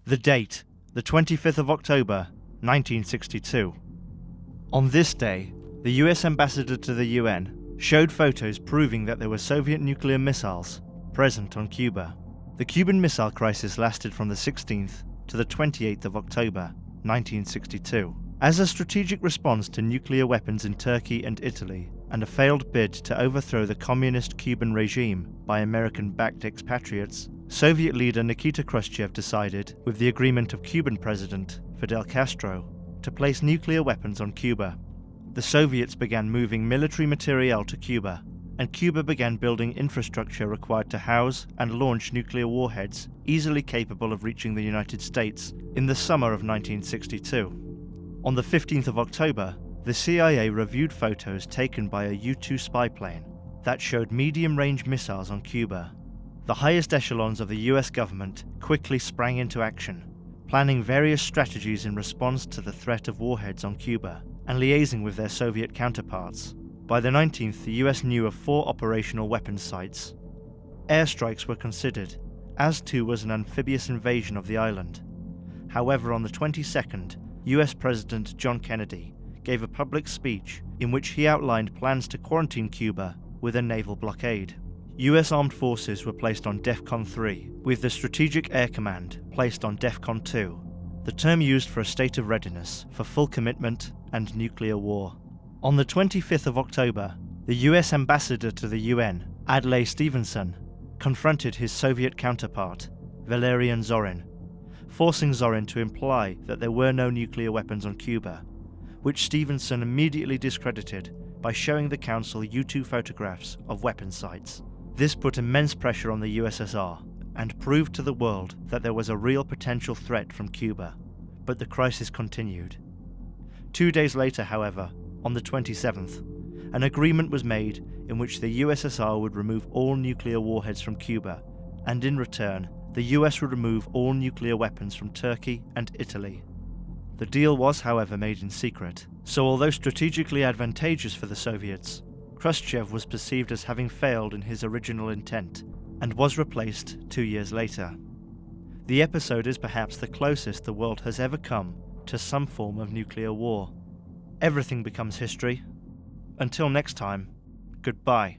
The date, the 25th of October, 1962. On this day, the US ambassador to the UN showed photos proving that there were Soviet nuclear missiles present on Cuba. The Cuban Missile Crisis lasted from the 16th to the 28th of October, 1962. As a strategic response to nuclear weapons in Turkey and Italy, and a failed bid to overthrow the communist Cuban regime by American-backed ex-patriots, Soviet leader Nikita Khrushchev decided, with the agreement of Cuban President Fidel Castro, to place nuclear weapons on Cuba. The Soviets began moving military materiel to Cuba, and Cuba began building infrastructure required to house and launch nuclear warheads easily capable of reaching the United States in the summer of 1962. On the 15th of October, the CIA reviewed photos taken by a U-2 spy plane that showed medium-range missiles on Cuba. The highest echelons of the US government quickly sprang into action, planning various strategies in response to the threat of warheads on Cuba and liaising with their Soviet counterparts. By the 19th, the US knew of 4 operational weapons sites. Airstrikes were considered, as too was an amphibious invasion of the island. However, on the 22nd, US President John Kennedy gave a public speech in which he outlined plans to quarantine Cuba with a naval blockade. US armed forces were placed on Defcon 3, with the Strategic Air Command placed on Defcon 2, the term used for a state of readiness for full commitment and nuclear war. On the 25th of October, the US ambassador to the UN, Adlai Stevenson, confronted his Soviet counterpart, Valerian Zorin, forcing Zorin to imply that there were no nuclear weapons on Cuba, which Stevenson immediately discredited by showing the Council U-2 photographs of weapon sites. This put immense pressure on the USSR and proved to the world that there was a real potential threat from Cuba, but the crisis continued. 2 days later, however, on the 27th, an agreement was made in which the USSR would remove all nuclear warheads from Cuba, and in return, the US would remove all nuclear weapons from Turkey and Italy. The deal was, however, made in secret, so although strategically advantageous for the Soviets, Khrushchev was perceived as having failed in his original intent, and was replaced 2 years later. The episode is perhaps the closest the world has ever come to some form of nuclear war. Everything becomes history. Until next time, goodbye.